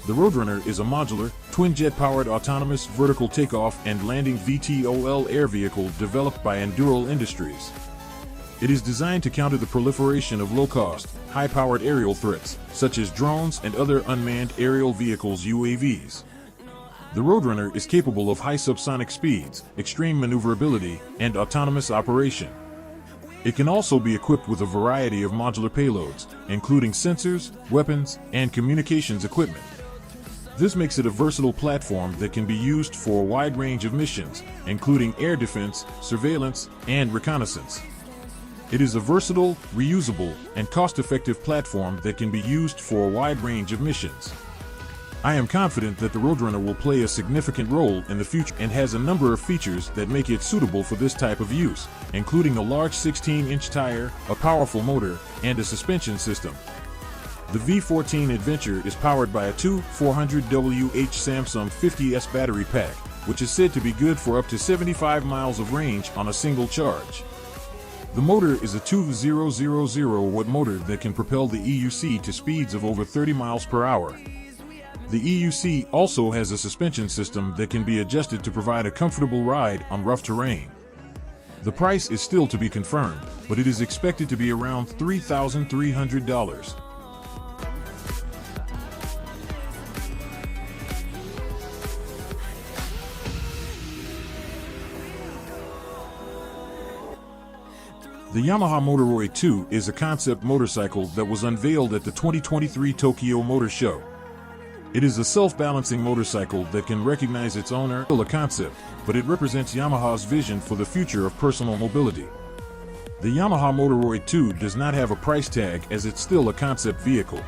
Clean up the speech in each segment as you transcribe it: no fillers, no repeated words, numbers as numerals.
The Roadrunner is a modular, twin-jet-powered autonomous vertical takeoff and landing VTOL air vehicle developed by Enduro Industries. It is designed to counter the proliferation of low-cost, high-powered aerial threats, such as drones and other unmanned aerial vehicles (UAVs). The Roadrunner is capable of high subsonic speeds, extreme maneuverability, and autonomous operation. It can also be equipped with a variety of modular payloads, including sensors, weapons, and communications equipment. This makes it a versatile platform that can be used for a wide range of missions, including air defense, surveillance, and reconnaissance. It is a versatile, reusable, and cost-effective platform that can be used for a wide range of missions. I am confident that the Roadrunner will play a significant role in the future and has a number of features that make it suitable for this type of use, including a large 16-inch tire, a powerful motor, and a suspension system. The V14 Adventure is powered by a 400WH Samsung 50S battery pack, which is said to be good for up to 75 miles of range on a single charge. The motor is a 2000-watt motor that can propel the EUC to speeds of over 30 miles per hour. The EUC also has a suspension system that can be adjusted to provide a comfortable ride on rough terrain. The price is still to be confirmed, but it is expected to be around $3,300. The Yamaha Motoroid 2 is a concept motorcycle that was unveiled at the 2023 Tokyo Motor Show. It is a self-balancing motorcycle that can recognize its owner. Still a concept, but it represents Yamaha's vision for the future of personal mobility. The Yamaha Motoroid 2 does not have a price tag as it's still a concept vehicle.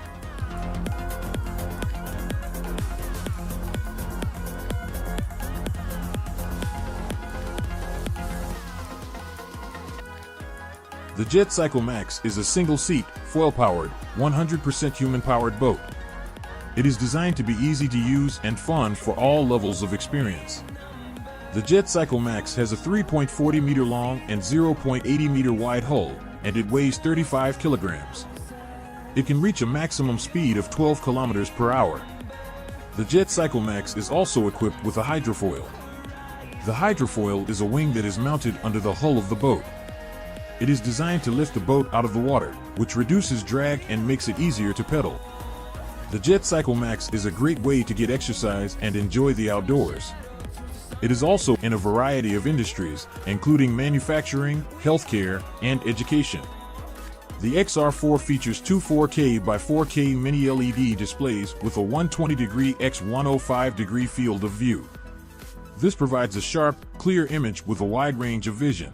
The Jet Cycle Max is a single-seat, foil-powered, 100% human-powered boat. It is designed to be easy to use and fun for all levels of experience. The Jet Cycle Max has a 3.40-meter long and 0.80-meter wide hull, and it weighs 35 kilograms. It can reach a maximum speed of 12 kilometers per hour. The Jet Cycle Max is also equipped with a hydrofoil. The hydrofoil is a wing that is mounted under the hull of the boat. It is designed to lift the boat out of the water, which reduces drag and makes it easier to pedal. The Jet Cycle Max is a great way to get exercise and enjoy the outdoors. It is also in a variety of industries, including manufacturing, healthcare, and education. The XR4 features two 4K by 4K mini LED displays with a 120° x 105° field of view. This provides a sharp, clear image with a wide range of vision.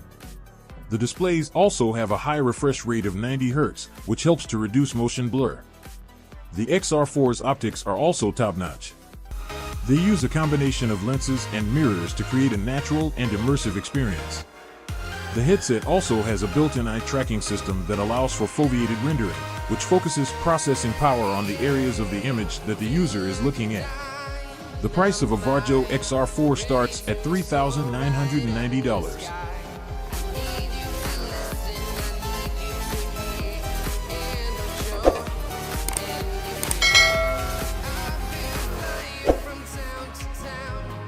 The displays also have a high refresh rate of 90 Hz, which helps to reduce motion blur. The XR4's optics are also top-notch. They use a combination of lenses and mirrors to create a natural and immersive experience. The headset also has a built-in eye tracking system that allows for foveated rendering, which focuses processing power on the areas of the image that the user is looking at. The price of a Varjo XR4 starts at $3,990.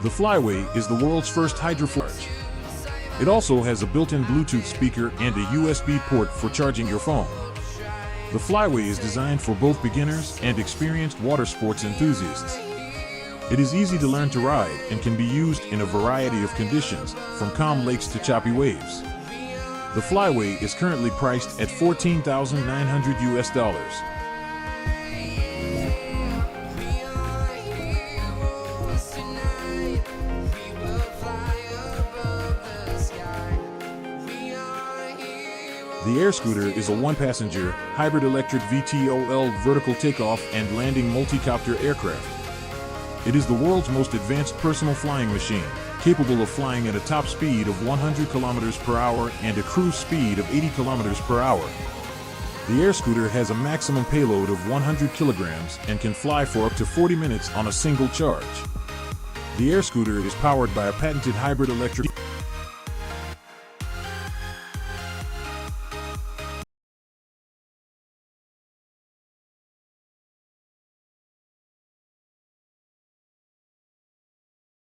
The Flyway is the world's first hydrofoil. It also has a built-in Bluetooth speaker and a USB port for charging your phone. The Flyway is designed for both beginners and experienced water sports enthusiasts. It is easy to learn to ride and can be used in a variety of conditions, from calm lakes to choppy waves. The Flyway is currently priced at $14,900. The Air Scooter is a one-passenger, hybrid electric VTOL vertical takeoff and landing multi-copter aircraft. It is the world's most advanced personal flying machine, capable of flying at a top speed of 100 kilometers per hour and a cruise speed of 80 kilometers per hour. The Air Scooter has a maximum payload of 100 kilograms and can fly for up to 40 minutes on a single charge. The Air Scooter is powered by a patented hybrid electric